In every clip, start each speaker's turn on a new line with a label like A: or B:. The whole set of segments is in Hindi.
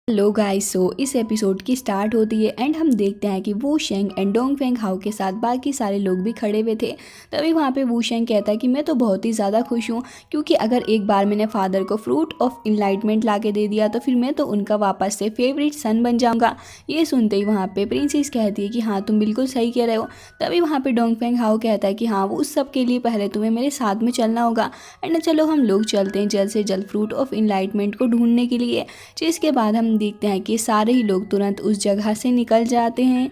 A: हेलो गाइस, सो इस एपिसोड की स्टार्ट होती है एंड हम देखते हैं कि वू शेंग एंड डोंग फेंग हाउ के साथ बाकी सारे लोग भी खड़े हुए थे। तभी वहाँ पे वू शेंग कहता है कि मैं तो बहुत ही ज़्यादा खुश हूँ, क्योंकि अगर एक बार मैंने फादर को फ्रूट ऑफ इनलाइटमेंट ला के दे दिया तो फिर मैं तो उनका वापस से फेवरेट सन बन जाऊँगा। ये सुनते ही वहाँ पे प्रिंसेस कहती है कि हाँ, तुम बिल्कुल सही कह रहे हो। तभी वहाँ पे डोंग फेंग हाउ कहता है कि हाँ, वो उस सब के लिए पहले तुम्हें मेरे साथ में चलना होगा एंड चलो हम लोग चलते हैं जल्द से जल्द फ्रूट ऑफ इनलाइटमेंट को ढूंढने के लिए। जिसके बाद हम देखते हैं कि सारे ही लोग तुरंत उस जगह से निकल जाते हैं।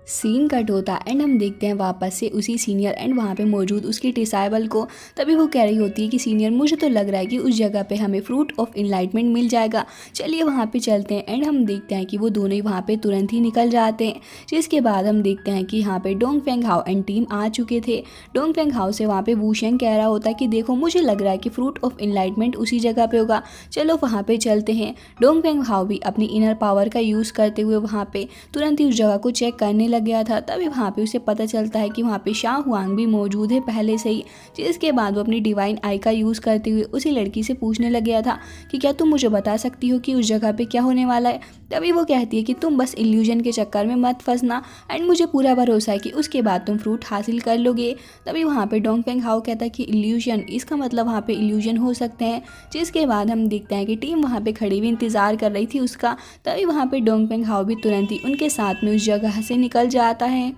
A: सीन कट होता एंड हम देखते हैं वापस से उसी सीनियर एंड वहाँ पे मौजूद उसकी डिसाइबल को। तभी वो कह रही होती है कि सीनियर, मुझे तो लग रहा है कि उस जगह पे हमें फ्रूट ऑफ इनलाइटमेंट मिल जाएगा, चलिए वहाँ पे चलते हैं। एंड हम देखते हैं कि वो दोनों ही वहाँ पे तुरंत ही निकल जाते हैं। जिसके बाद हम देखते हैं कि यहाँ पे डोंग फेंग हाओ एंड टीम आ चुके थे। डोंग फेंग हाओ से वहाँ पे वू शेंग कह रहा होता है कि देखो, मुझे लग रहा है कि फ्रूट ऑफ इनलाइटमेंट उसी जगह पे होगा, चलो वहाँ पे चलते हैं। डोंग फेंग हाओ भी अपनी इनर पावर का यूज़ करते हुए वहाँ पे तुरंत ही उस जगह को चेक करने लग गया था। तभी वहाँ पे उसे पता चलता है कि वहाँ पे शाह हुआंग भी मौजूद है पहले से ही। जिसके बाद वो अपनी डिवाइन आई का यूज़ करते हुए उसी लड़की से पूछने लग गया था कि क्या तुम मुझे बता सकती हो कि उस जगह पे क्या होने वाला है। तभी वो कहती है कि तुम बस इल्यूजन के चक्कर में मत फंसना एंड मुझे पूरा भरोसा है कि उसके बाद तुम फ्रूट हासिल कर लोगे। तभी वहाँ पे डोंग फेंग हाओ कहता है कि इल्यूजन, इसका मतलब वहाँ पे इल्यूजन हो सकते हैं। जिसके बाद हम देखते हैं कि टीम वहाँ पे खड़ी हुई इंतज़ार कर रही थी उसका। तभी वहाँ पे डोंग फेंग हाओ भी तुरंत ही उनके साथ में उस जगह से निकल जाता है।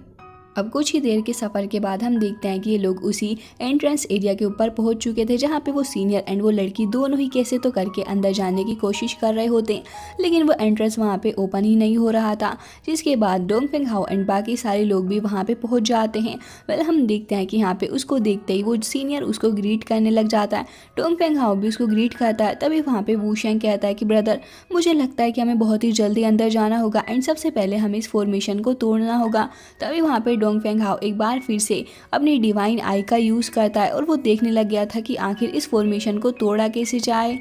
A: अब कुछ ही देर के सफ़र के बाद हम देखते हैं कि ये लोग उसी एंट्रेंस एरिया के ऊपर पहुंच चुके थे, जहां पे वो सीनियर एंड वो लड़की दोनों ही कैसे तो करके अंदर जाने की कोशिश कर रहे होते हैं, लेकिन वो एंट्रेंस वहां पे ओपन ही नहीं हो रहा था। जिसके बाद डोंग फेंग हाओ एंड बाकी सारे लोग भी वहां पे पहुंच जाते हैं। वेल, हम देखते हैं कि यहाँ पे उसको देखते ही वो सीनियर उसको ग्रीट करने लग जाता है। डोंग फेंग हाओ भी उसको ग्रीट करता है। तभी वहाँ पे वू शेंग कहता है कि ब्रदर, मुझे लगता है कि हमें बहुत ही जल्दी अंदर जाना होगा एंड सबसे पहले हमें इस फॉर्मेशन को तोड़ना होगा। तभी वहाँ पे डोंग फेंग हाओ एक बार फिर से अपनी डिवाइन आई का यूज़ करता है और वो देखने लग गया था कि आखिर इस फॉर्मेशन को तोड़ा कैसे जाए।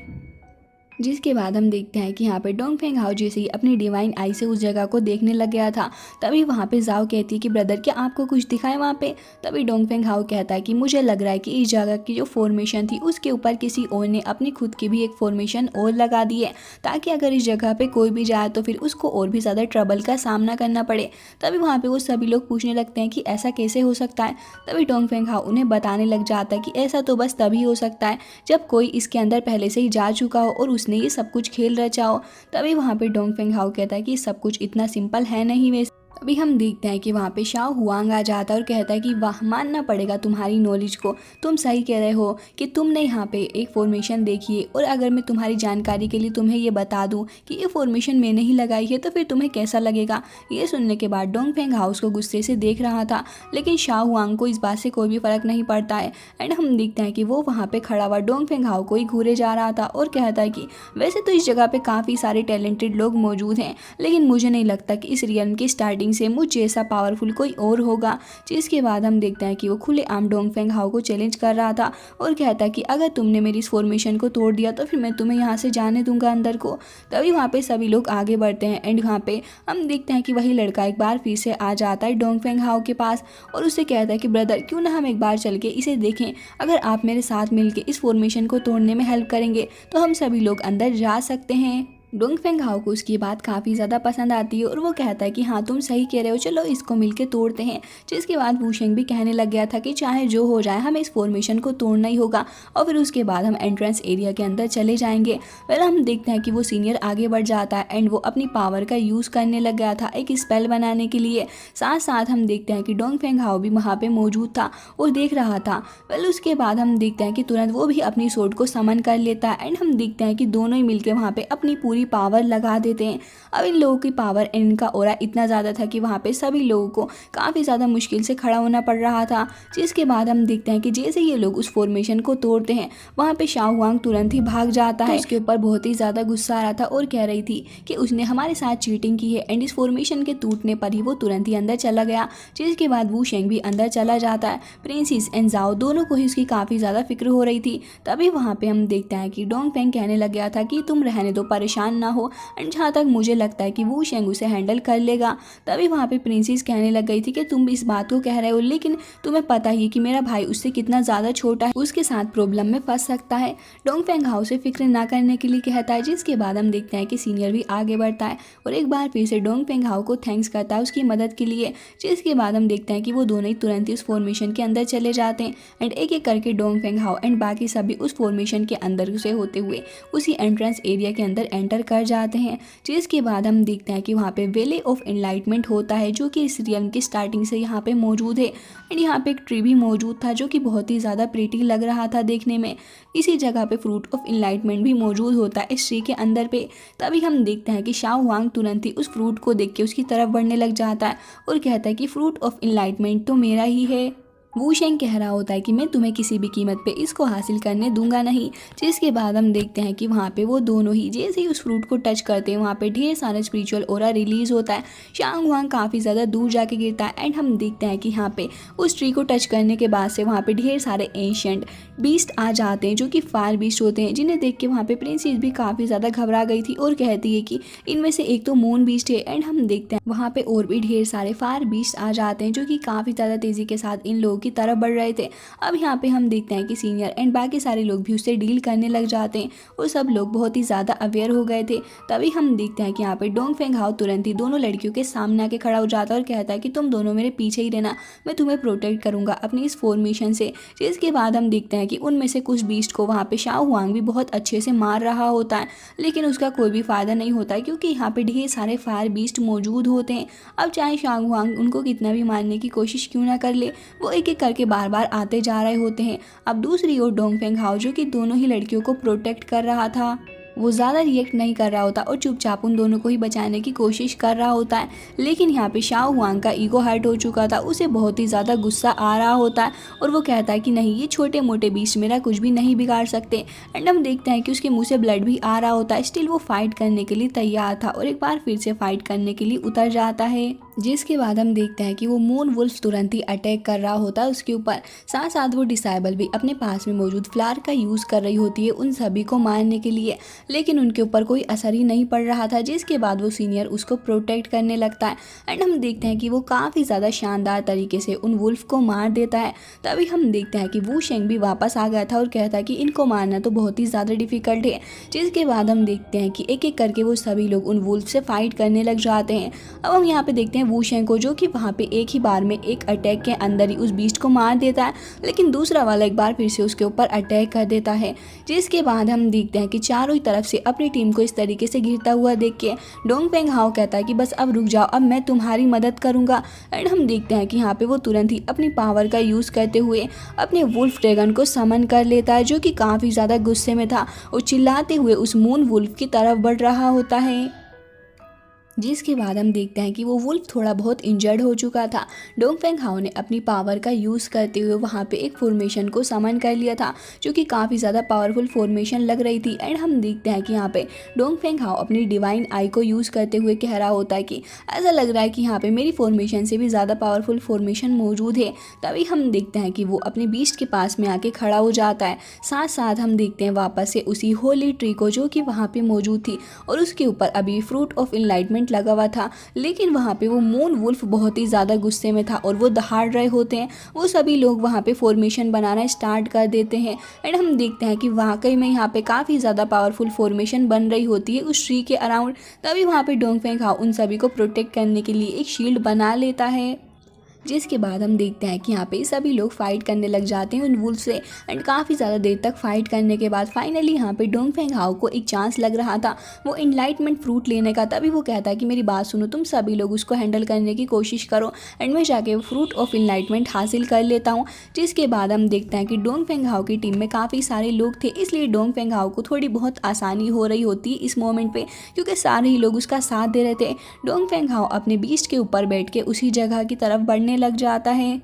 A: जिसके बाद हम देखते हैं कि यहाँ पे डोंग फेंग हाओ जैसे ही अपनी डिवाइन आई से उस जगह को देखने लग गया था। तभी वहाँ पे जाओ कहती है कि ब्रदर, क्या आपको कुछ दिखाए वहाँ पे। तभी डोंग फेंग हाओ कहता है कि मुझे लग रहा है कि इस जगह की जो फॉर्मेशन थी उसके ऊपर किसी और ने अपनी खुद की भी एक फॉर्मेशन और लगा दी है, ताकि अगर इस जगह पे कोई भी जाए तो फिर उसको और भी ज़्यादा ट्रबल का सामना करना पड़े। तभी वहाँ पे वो सभी लोग पूछने लगते हैं कि ऐसा कैसे हो सकता है। तभी डोंग फेंग हाओ उन्हें बताने लग जाता है कि ऐसा तो बस तभी हो सकता है जब कोई इसके अंदर पहले से ही जा चुका हो और उसने ये सब कुछ खेल रचा हो। तभी वहाँ पे डोंग फेंग हाओ कहता है कि सब कुछ इतना सिंपल है नहीं वैसे। अभी हम देखते हैं कि वहाँ पे शाह हुआंग आ जाता है और कहता है कि वाह, मानना पड़ेगा तुम्हारी नॉलेज को, तुम सही कह रहे हो कि तुमने यहाँ पे एक फॉर्मेशन देखी है, और अगर मैं तुम्हारी जानकारी के लिए तुम्हें ये बता दूँ कि ये फॉर्मेशन मैंने ही लगाई है तो फिर तुम्हें कैसा लगेगा। ये सुनने के बाद डोंग फेंग हाउस को गुस्से से देख रहा था, लेकिन शाह हुआंग को इस बात से कोई भी फर्क नहीं पड़ता है। एंड हम देखते हैं कि वो वहाँ पे खड़ा हुआ डोंग फेंग हाउ को ही घूरे जा रहा था और कहता है कि वैसे तो इस जगह पे काफ़ी सारे टैलेंटेड लोग मौजूद हैं, लेकिन मुझे नहीं लगता कि इस रियल्म की स्टार्टिंग से मुझ जैसा पावरफुल कोई और होगा। जिसके बाद हम देखते हैं कि वो खुले आम डोंग फेंग हाओ को चैलेंज कर रहा था और कहता है कि अगर तुमने मेरी इस फॉर्मेशन को तोड़ दिया तो फिर मैं तुम्हें यहाँ से जाने दूंगा अंदर को। तभी वहाँ पे सभी लोग आगे बढ़ते हैं एंड वहाँ पे हम देखते हैं कि वही लड़का एक बार फिर से आ जाता है डोंग फेंग हाओ के पास और उससे कहता है कि ब्रदर, क्यों ना हम एक बार चल के इसे देखें, अगर आप मेरे साथ मिलके इस फॉर्मेशन को तोड़ने में हेल्प करेंगे तो हम सभी लोग अंदर जा सकते हैं। डोंग फेंग हाओ को उसकी बात काफ़ी ज़्यादा पसंद आती है और वो कहता है कि हाँ, तुम सही कह रहे हो, चलो इसको मिलके तोड़ते हैं। जिसके बाद वू शेंग भी कहने लग गया था कि चाहे जो हो जाए हमें इस फॉर्मेशन को तोड़ना ही होगा और फिर उसके बाद हम एंट्रेंस एरिया के अंदर चले जाएंगे। फिर हम देखते हैं कि वो सीनियर आगे बढ़ जाता है एंड वो अपनी पावर का यूज़ करने लग गया था एक स्पेल बनाने के लिए। साथ साथ हम देखते हैं कि डोंग फेंग हाओ भी वहाँ पर मौजूद था और देख रहा था। फिर उसके बाद हम देखते हैं कि तुरंत वो भी अपनी सोर्ड को समन कर लेता है एंड हम देखते हैं कि दोनों ही मिलकर वहाँ पर अपनी पूरी पावर लगा देते हैं। अब इन लोगों की पावर, इनका ऑरा इतना ज़्यादा था कि वहाँ पे सभी लोगों को काफ़ी ज़्यादा मुश्किल से खड़ा होना पड़ रहा था। जिसके बाद हम देखते हैं कि जैसे ये लोग उस फॉर्मेशन को तोड़ते हैं, वहाँ पे शाह हुआंग तुरंत ही भाग जाता है। उसके ऊपर बहुत ही ज़्यादा गुस्सा आ रहा था और कह रही थी कि उसने हमारे साथ चीटिंग की है एंड इस फॉर्मेशन के टूटने पर ही वो तुरंत ही अंदर चला गया। जिसके बाद वू शेंग भी अंदर चला जाता है। प्रिंसेस एंड जाओ दोनों को ही उसकी काफ़ी ज़्यादा फिक्र हो रही थी। तभी वहाँ पे हम देखते हैं कि डोंग फेंग कहने लग गया था कि तुम रहने दो, परेशान नुकसान ना हो, एंड जहाँ तक मुझे लगता है कि वू शेंग उसे हैंडल कर लेगा। तभी वहाँ पे प्रिंसेस कहने लग गई थी कि तुम इस बात को कह रहे हो, लेकिन तुम्हें पता ही कि मेरा भाई उससे कितना ज़्यादा छोटा है, उसके साथ प्रॉब्लम में फंस सकता है। डोंगफेंग हाउ से फिक्र ना करने के लिए कहता है, जिसके बाद हम देखते हैं कि सीनियर भी आगे बढ़ता है और एक बार फिर से डोंगफेंग हाउ को थैंक्स करता है उसकी मदद के लिए। जिसके बाद हम देखते हैं कि वो दोनों ही तुरंत ही उस फॉर्मेशन के अंदर चले जाते हैं एंड एक एक करके डोंगफेंग हाउ एंड बाकी सभी उस फॉर्मेशन के अंदर से होते हुए उसी एंट्रेंस एरिया के अंदर एंटर कर जाते हैं। जिसके बाद हम देखते हैं कि वहाँ पे वैली ऑफ एनलाइटमेंट होता है, जो कि इस रियल्म की स्टार्टिंग से यहाँ पे मौजूद है एंड यहाँ पे एक ट्री भी मौजूद था जो कि बहुत ही ज़्यादा प्रीटी लग रहा था देखने में। इसी जगह पे फ्रूट ऑफ एनलाइटमेंट भी मौजूद होता है इस ट्री के अंदर पे। तभी हम देखते हैं कि शाओ हुआंग तुरंत ही उस फ्रूट को देख के उसकी तरफ बढ़ने लग जाता है और कहता है कि फ्रूट ऑफ एनलाइटमेंट तो मेरा ही है। वू शेंग कह रहा होता है कि मैं तुम्हें किसी भी कीमत पे इसको हासिल करने दूंगा नहीं। जिसके बाद हम देखते हैं कि वहाँ पे वो दोनों ही जैसे ही उस फ्रूट को टच करते हैं वहाँ पे ढेर सारा स्पिरिचुअल ऑरा रिलीज होता है। शांग हुआंग काफ़ी ज़्यादा दूर जाके गिरता है एंड हम देखते हैं कि यहाँ पे उस ट्री को टच करने के बाद से वहाँ पे ढेर सारे एंशिएंट बीस्ट आ जाते हैं जो कि फायर बीस्ट होते हैं, जिन्हें देख के वहाँ पे प्रिंसेस भी काफ़ी ज़्यादा घबरा गई थी और कहती है कि इनमें से एक तो मून बीस्ट है। एंड हम देखते हैं वहाँ पे और भी ढेर सारे फायर बीस्ट आ जाते हैं जो कि काफ़ी ज़्यादा तेज़ी के साथ इन लोगों की तरफ बढ़ रहे थे। अब यहाँ पे हम देखते हैं कि सीनियर एंड बाकी सारे लोग भी उससे डील करने लग जाते हैं और सब लोग बहुत ही ज़्यादा अवेयर हो गए थे। तभी हम देखते हैं कि यहाँ पे डोंगफेंग हाउ तुरंत ही दोनों लड़कियों के सामने आके खड़ा हो जाता है और कहता है कि तुम दोनों मेरे पीछे ही रहना, मैं तुम्हें प्रोटेक्ट करूंगा अपनी इस फॉर्मेशन से। जिसके बाद हम देखते हैं कि उनमें से कुछ बीस्ट को वहाँ पे शाओ हुआंग भी बहुत अच्छे से मार रहा होता है, लेकिन उसका कोई भी फायदा नहीं होता है क्योंकि यहाँ पे ढेर सारे फायर बीस्ट मौजूद होते हैं। अब चाहे शाओ हुआंग उनको कितना भी मारने की कोशिश क्यों ना कर ले, वो एक एक करके बार बार आते जा रहे होते हैं। अब दूसरी ओर डोंगफेंग हाउ जो कि दोनों ही लड़कियों को प्रोटेक्ट कर रहा था, वो ज़्यादा रिएक्ट नहीं कर रहा होता और चुपचाप उन दोनों को ही बचाने की कोशिश कर रहा होता है। लेकिन यहाँ पे शाओ हुआंग का ईगो हर्ट हो चुका था, उसे बहुत ही ज़्यादा गुस्सा आ रहा होता है और वो कहता है कि नहीं, ये छोटे मोटे बीस्ट मेरा कुछ भी नहीं बिगाड़ सकते। एंड हम देखते हैं कि उसके मुंह से ब्लड भी आ रहा होता है। स्टिल वो फाइट करने के लिए तैयार था और एक बार फिर से फाइट करने के लिए उतर जाता है। जिसके बाद हम देखते हैं कि वो मून वुल्फ तुरंत ही अटैक कर रहा होता है उसके ऊपर। साथ साथ वो डिसाइबल भी अपने पास में मौजूद फ्लावर का यूज़ कर रही होती है उन सभी को मारने के लिए, लेकिन उनके ऊपर कोई असर ही नहीं पड़ रहा था। जिसके बाद वो सीनियर उसको प्रोटेक्ट करने लगता है एंड हम देखते हैं कि वो काफ़ी ज़्यादा शानदार तरीके से उन वुल्फ को मार देता है। तभी हम देखते हैं कि वू शेंग भी वापस आ गया था और कहता है कि इनको मारना तो बहुत ही ज़्यादा डिफिकल्ट है। जिसके बाद हम देखते हैं कि एक एक करके वो सभी लोग उन वुल्फ से फाइट करने लग जाते हैं। अब हम यहाँ पे देखते हैं वू शेंग को जो कि वहाँ पे एक ही बार में एक अटैक के अंदर ही उस बीस्ट को मार देता है, लेकिन दूसरा वाला एक बार फिर से उसके ऊपर अटैक कर देता है। जिसके बाद हम देखते हैं कि चारों ही तरफ से अपनी टीम को इस तरीके से गिरता हुआ देख के डोंगफेंग हाउ कहता है कि बस अब रुक जाओ, अब मैं तुम्हारी मदद करूंगा। एंड हम देखते हैं कि यहाँ पे वो तुरंत ही अपनी पावर का यूज़ करते हुए अपने वुल्फ ड्रैगन को समन कर लेता है, जो कि काफ़ी ज़्यादा गुस्से में था और चिल्लाते हुए उस मून वुल्फ की तरफ बढ़ रहा होता है। जिसके बाद हम देखते हैं कि वो वुल्फ थोड़ा बहुत इंजर्ड हो चुका था। डोंगफेंग हाउ ने अपनी पावर का यूज़ करते हुए वहाँ पे एक फॉर्मेशन को समन कर लिया था, जो कि काफ़ी ज़्यादा पावरफुल फॉर्मेशन लग रही थी। एंड हम देखते हैं कि यहाँ पे डोंगफेंग हाउ अपनी डिवाइन आई को यूज़ करते हुए कह रहा होता है कि ऐसा लग रहा है कि यहाँ पे मेरी फॉर्मेशन से भी ज़्यादा पावरफुल फॉर्मेशन मौजूद है। तभी हम देखते हैं कि वो अपने बीस्ट के पास में आके खड़ा हो जाता है। साथ साथ हम देखते हैं वापस से उसी होली ट्री को जो कि वहाँ पे मौजूद थी और उसके ऊपर अभी फ्रूट ऑफ एनलाइटमेंट लगा हुआ था, लेकिन वहाँ पे वो मून वुल्फ बहुत ही ज़्यादा गुस्से में था और वो दहाड़ रहे होते हैं। वो सभी लोग वहाँ पे फॉर्मेशन बनाना स्टार्ट कर देते हैं एंड हम देखते हैं कि वाकई में यहाँ पे काफ़ी ज़्यादा पावरफुल फॉर्मेशन बन रही होती है उस ट्री के अराउंड। तभी वहाँ पे डोंगफेंग हाउ उन सभी को प्रोटेक्ट करने के लिए एक शील्ड बना लेता है। जिसके बाद हम देखते हैं कि यहाँ पे सभी लोग फाइट करने लग जाते हैं उन वुल्फ से एंड काफ़ी ज़्यादा देर तक फाइट करने के बाद फाइनली यहाँ पे डोंगफेंग हाउ को एक चांस लग रहा था वो एनलाइटमेंट फ्रूट लेने का। तभी वो कहता है कि मेरी बात सुनो, तुम सभी लोग उसको हैंडल करने की कोशिश करो एंड मैं जाके फ्रूट ऑफ एनलाइटमेंट हासिल कर लेता हूँ। जिसके बाद हम देखते हैं कि डोंगफेंग हाउ की टीम में काफ़ी सारे लोग थे, इसलिए डोंगफेंग हाउ को थोड़ी बहुत आसानी हो रही होती है इस मोमेंट पर, क्योंकि सारे ही लोग उसका साथ दे रहे थे। डोंगफेंग हाउ अपने बीस्ट के ऊपर बैठ के उसी जगह की तरफ बढ़ने लग जाता है।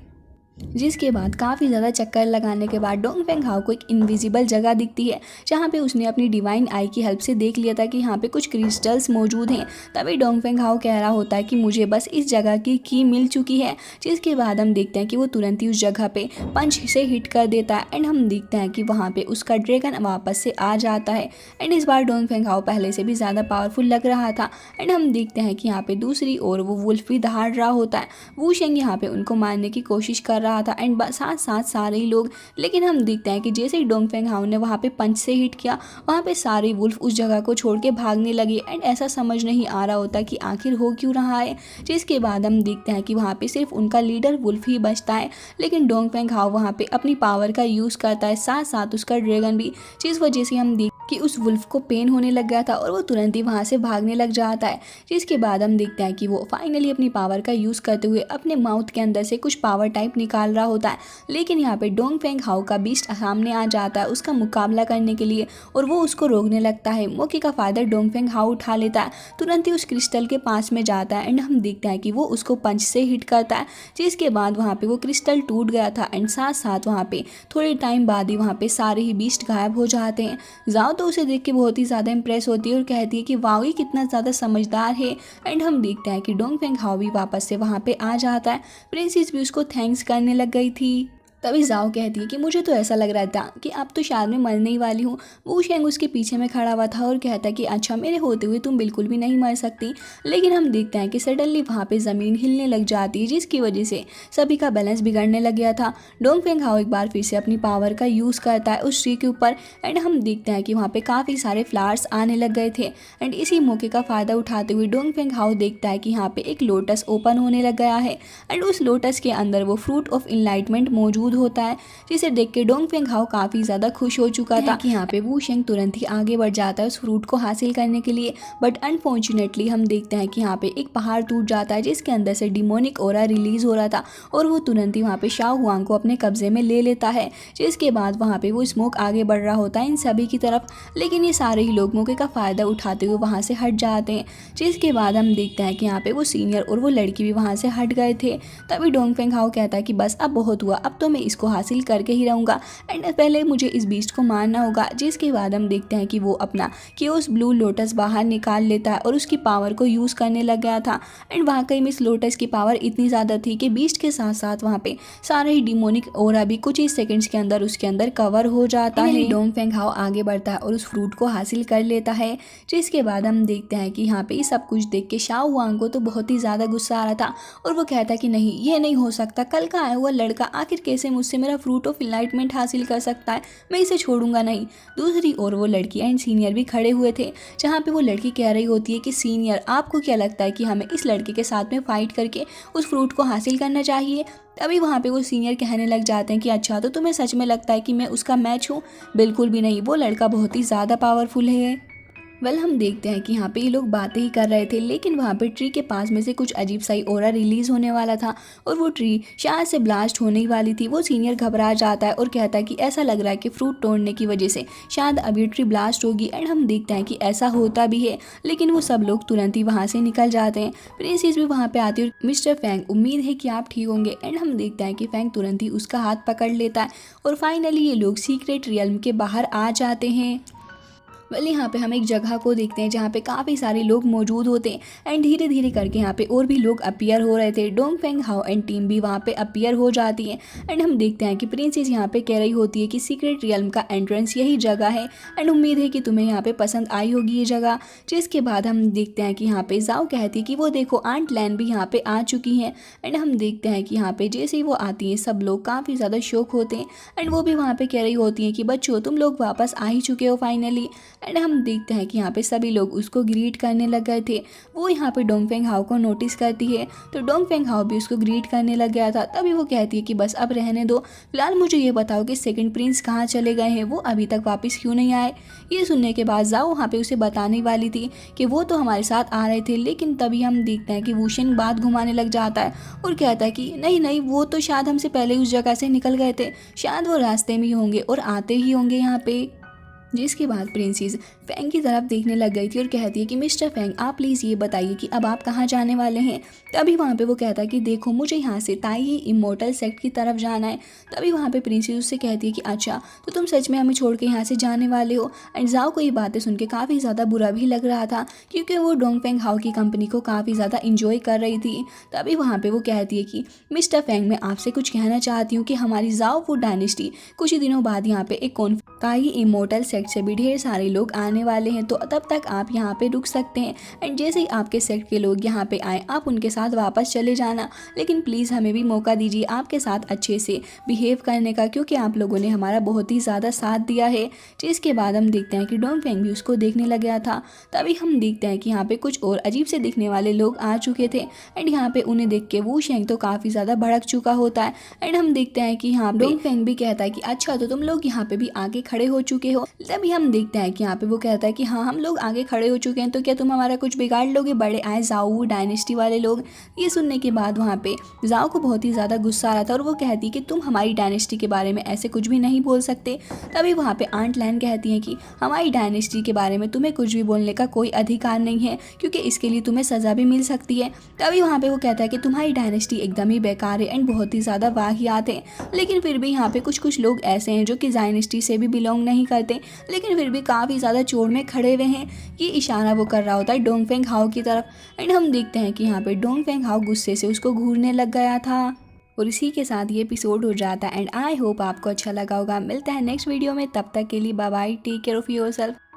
A: जिसके बाद काफ़ी ज़्यादा चक्कर लगाने के बाद डोंगफेंग हाओ को एक इनविजिबल जगह दिखती है, जहाँ पे उसने अपनी डिवाइन आई की हेल्प से देख लिया था कि यहाँ पे कुछ क्रिस्टल्स मौजूद हैं। तभी डोंगफेंग हाओ कह रहा होता है कि मुझे बस इस जगह की की मिल चुकी है। जिसके बाद हम देखते हैं कि वो तुरंत ही उस जगह पे पंच से हिट कर देता है एंड हम देखते हैं कि वहाँ पे उसका ड्रैगन वापस से आ जाता है। एंड इस बार डोंगफेंग हाओ पहले से भी ज़्यादा पावरफुल लग रहा था। एंड हम देखते हैं कि यहाँ पे दूसरी ओर वो वुल्फ भी दहाड़ रहा होता है। वू शेंग यहाँ पे उनको मारने की कोशिश कर रहा था एंड साथ साथ सारे ही लोग। लेकिन हम देखते हैं कि जैसे ही डोंगफेंग हाओ ने वहाँ पे पंच से हिट किया, वहाँ पे सारे वुल्फ उस जगह को छोड़ के भागने लगे एंड ऐसा समझ नहीं आ रहा होता कि आखिर हो क्यों रहा है। जिसके बाद हम देखते हैं कि वहाँ पे सिर्फ उनका लीडर वुल्फ ही बचता है। लेकिन डोंगफेंग हाओ वहाँ पे अपनी पावर का यूज़ करता है, साथ साथ उसका ड्रैगन भी, जिस वजह से हम कि उस वुल्फ को पेन होने लग गया था और वो तुरंत ही वहाँ से भागने लग जाता है। जिसके बाद हम देखते हैं कि वो फाइनली अपनी पावर का यूज़ करते हुए अपने माउथ के अंदर से कुछ पावर टाइप निकाल रहा होता है। लेकिन यहाँ पे डोंगफेंग हाओ का बीस्ट सामने आ जाता है उसका मुकाबला करने के लिए और वो उसको रोकने लगता है। मौके का फ़ायदा डोंगफेंग हाओ उठा लेता है, तुरंत ही उस क्रिस्टल के पास में जाता है एंड हम देखते हैं कि वो उसको पंच से हिट करता है। जिसके बाद वहाँ पर वो क्रिस्टल टूट गया था एंड साथ साथ वहाँ पर थोड़े टाइम बाद ही वहाँ पर सारे ही बीस्ट गायब हो जाते हैं। जाओ तो उसे देख के बहुत ही ज़्यादा इंप्रेस होती है और कहती है कि वाओ ये कितना ज़्यादा समझदार है। एंड हम देखते हैं कि डोंगफेंग हाओ भी वापस से वहाँ पे आ जाता है। प्रिंसेस भी उसको थैंक्स करने लग गई थी। तभी जाओ कहती है कि मुझे तो ऐसा लग रहा था कि अब तो शायद मैं मरने ही वाली हूँ। वू शेंग उसके पीछे में खड़ा हुआ था और कहता है कि अच्छा मेरे होते हुए तुम बिल्कुल भी नहीं मर सकती। लेकिन हम देखते हैं कि सडनली वहाँ पे ज़मीन हिलने लग जाती है, जिसकी वजह से सभी का बैलेंस बिगड़ने लग गया था। डोंगफेंग हाओ एक बार फिर से अपनी पावर का यूज़ करता है उस ट्री के ऊपर एंड हम देखते हैं कि वहाँ पर काफ़ी सारे फ्लावर्स आने लग गए थे। एंड इसी मौके का फ़ायदा उठाते हुए डोंगफेंग हाओ देखता है कि यहाँ पर एक लोटस ओपन होने लग गया है एंड उस लोटस के अंदर वो फ्रूट ऑफ इनलाइटमेंट मौजूद होता है। जिसे देख के डोंगफेंग हाओ काफ़ी ज़्यादा खुश हो चुका था कि यहाँ पे वू शेंग तुरंत ही आगे बढ़ जाता है उस फ्रूट को हासिल करने के लिए। बट अनफॉर्चुनेटली हम देखते हैं कि यहाँ पे एक पहाड़ टूट जाता है जिसके अंदर से डिमोनिक ओरा रिलीज हो रहा था और वो तुरंत ही वहाँ पे शाओ हुआंग को अपने कब्जे में ले लेता है। जिसके बाद वहाँ पे वो स्मोक आगे बढ़ रहा होता है इन सभी की तरफ, लेकिन ये सारे ही लोग मौके का फ़ायदा उठाते हुए वहाँ से हट जाते हैं। जिसके बाद हम देखते हैं कि यहाँ पे वो सीनियर और वो लड़की भी वहाँ से हट गए थे। तभी डोंगफेंग हाओ कहता है कि बस अब बहुत हुआ, अब तो मैं इसको हासिल करके ही रहूँगा एंड पहले मुझे इस बीस्ट को मारना होगा। जिसके बाद हम देखते हैं कि वो अपना केओस ब्लू लोटस बाहर निकाल लेता है और उसकी पावर को यूज़ करने लग गया था। एंड वाकई में इस लोटस की पावर इतनी ज़्यादा थी कि बीस्ट के साथ साथ वहाँ पे सारे ही डिमोनिक ओरा भी कुछ ही सेकंड्स के अंदर उसके अंदर कवर हो जाता है। डोंगफेंग हाओ आगे बढ़ता है और उस फ्रूट को हासिल कर लेता है। जिसके बाद हम देखते हैं कि यहाँ पे ये सब कुछ देख के शाओ हुआंग को तो बहुत ही ज़्यादा गुस्सा आ रहा था और वो कहता है कि नहीं ये नहीं हो सकता, कल का आया हुआ लड़का आखिर कैसे मुझसे मेरा फ्रूट ऑफ इनलाइटमेंट हासिल कर सकता है, मैं इसे छोड़ूंगा नहीं। दूसरी ओर वो लड़की एंड सीनियर भी खड़े हुए थे, जहाँ पे वो लड़की कह रही होती है कि सीनियर आपको क्या लगता है कि हमें इस लड़के के साथ में फाइट करके उस फ्रूट को हासिल करना चाहिए। तभी वहाँ पे वो सीनियर कहने लग जाते हैं कि अच्छा तो तुम्हें सच में लगता है कि मैं उसका मैच हूँ? बिल्कुल भी नहीं, वो लड़का बहुत ही ज़्यादा पावरफुल है। वेल हम देखते हैं कि यहाँ पे ये लोग बातें ही कर रहे थे, लेकिन वहाँ पे ट्री के पास में से कुछ अजीब सा ही ओरा रिलीज होने वाला था और वो ट्री शायद से ब्लास्ट होने ही वाली थी। वो सीनियर घबरा जाता है और कहता है कि ऐसा लग रहा है कि फ्रूट तोड़ने की वजह से शायद अभी ट्री ब्लास्ट होगी। एंड हम देखते हैं कि ऐसा होता भी है, लेकिन वो सब लोग तुरंत ही वहाँ से निकल जाते हैं। प्रिंसेस भी वहाँ पे आती है और मिस्टर फैंग उम्मीद है कि आप ठीक होंगे। एंड हम देखते हैं कि फैंग तुरंत ही उसका हाथ पकड़ लेता है और फाइनली ये लोग सीक्रेट रियल्म के बाहर आ जाते हैं। वेल यहाँ पे हम एक जगह को देखते हैं जहाँ पे काफ़ी सारे लोग मौजूद होते हैं एंड धीरे धीरे करके यहाँ पे और भी लोग अपीयर हो रहे थे। डोंगफेंग हाओ एंड टीम भी वहाँ पे अपीयर हो जाती है एंड हम देखते हैं कि प्रिंसेस यहाँ पे कह रही होती है कि सीक्रेट रियल्म का एंट्रेंस यही जगह है एंड उम्मीद है कि तुम्हें यहाँ पे पसंद आई होगी ये जगह। जिसके बाद हम देखते हैं कि यहाँ पे जाओ कहती है कि वो देखो आंट लैन भी यहाँ पे आ चुकी हैं एंड हम देखते हैं कि यहाँ पे जैसे ही वो आती हैं सब लोग काफ़ी ज़्यादा शौक होते हैं एंड वो भी वहाँ पे कह रही होती हैं कि बच्चों तुम लोग वापस आ ही चुके हो फाइनली। एंड हम देखते हैं कि यहाँ पे सभी लोग उसको ग्रीट करने लग गए थे। वो यहाँ पे डोंगफेंग हाओ को नोटिस करती है तो डोंगफेंग हाओ भी उसको ग्रीट करने लग गया था। तभी वो कहती है कि बस अब रहने दो, फिलहाल मुझे ये बताओ कि सेकंड प्रिंस कहाँ चले गए हैं, वो अभी तक वापस क्यों नहीं आए। ये सुनने के बाद जाओ वहाँ पे उसे बताने वाली थी कि वो तो हमारे साथ आ रहे थे, लेकिन तभी हम देखते हैं कि वूशेंग बात घुमाने लग जाता है और कहता है कि नहीं नहीं वो तो शायद हमसे पहले उस जगह से निकल गए थे, शायद वो रास्ते में ही होंगे और आते ही होंगे यहाँ पे। जिसके बाद प्रिंसेस फैंग की तरफ देखने लग गई थी और कहती है कि मिस्टर फैंग आप प्लीज़ ये बताइए कि अब आप कहाँ जाने वाले हैं। तभी वहाँ पे वो कहता है कि देखो मुझे यहाँ से ताई इमोर्टल सेक्ट की तरफ जाना है। तभी वहाँ पे प्रिंसेस उससे कहती है कि अच्छा तो तुम सच में हमें छोड़ के यहाँ से जाने वाले हो। एंड जाओ को ये बातें सुन के काफ़ी ज़्यादा बुरा भी लग रहा था क्योंकि वो डोंगफेंग हाउ की कंपनी को काफ़ी ज़्यादा इंजॉय कर रही थी। तभी वहाँ पे वो कहती है कि मिस्टर फैंग मैं आपसे कुछ कहना चाहती हूँ कि हमारी जाओ फूड डायनेस्टी कुछ ही दिनों बाद यहाँ पे एक ताई इमोर्टल सेक्ट से भी ढेर सारे लोग आने वाले हैं, तो तब तक आप यहाँ पे रुक सकते हैं। एंड जैसे ही आपके सेक्ट के लोग यहाँ पे आए आप उनके साथ वापस चले जाना, लेकिन प्लीज़ हमें भी मौका दीजिए आपके साथ अच्छे से बिहेव करने का क्योंकि आप लोगों ने हमारा बहुत ही ज़्यादा साथ दिया है। जिसके बाद हम देखते हैं कि डोंगफेंग भी उसको देखने लग गया था। तभी हम देखते हैं कि यहाँ पे कुछ और अजीब से दिखने वाले लोग आ चुके थे एंड यहाँ पे उन्हें देख के वो शेंग तो काफ़ी ज़्यादा भड़क चुका होता है। एंड हम देखते हैं कि यहाँ पे डोंगफेंग भी कहता है कि अच्छा तो तुम लोग यहाँ पे भी आगे खड़े हो चुके हो। तभी हम देखते हैं कि यहाँ पे वो कहता है कि हाँ हम लोग आगे खड़े हो चुके हैं, तो क्या तुम हमारा कुछ बिगाड़ लोगे, बड़े आए जाओ डायनेस्टी वाले लोग। ये सुनने के बाद वहाँ पे जाओ को बहुत ही ज़्यादा गुस्सा आ रहा था और वो कहती है कि तुम हमारी डायनेस्टी के बारे में ऐसे कुछ भी नहीं बोल सकते। तभी वहाँ पे आंट लैन कहती हैं कि हमारी डायनेस्टी के बारे में तुम्हें कुछ भी बोलने का कोई अधिकार नहीं है क्योंकि इसके लिए तुम्हें सज़ा भी मिल सकती है। तभी वहाँ पे वो कहता है कि तुम्हारी डायनेस्टी एकदम ही बेकार है एंड बहुत ही ज़्यादा वाहियात है, लेकिन फिर भी यहाँ पे कुछ कुछ लोग ऐसे हैं जो कि डायनेस्टी से भी बिलोंग नहीं करते लेकिन फिर भी काफ़ी ज़्यादा चोर में खड़े हुए हैं। ये इशारा वो कर रहा होता है डोंगफेंग हाउ की तरफ। एंड हम देखते हैं कि यहाँ पे डोंगफेंग हाउ गुस्से से उसको घूरने लग गया था। और इसी के साथ ये एपिसोड हो जाता है एंड आई होप आपको अच्छा लगा होगा। मिलता है नेक्स्ट वीडियो में, तब तक के लिए bye bye, take care of yourself.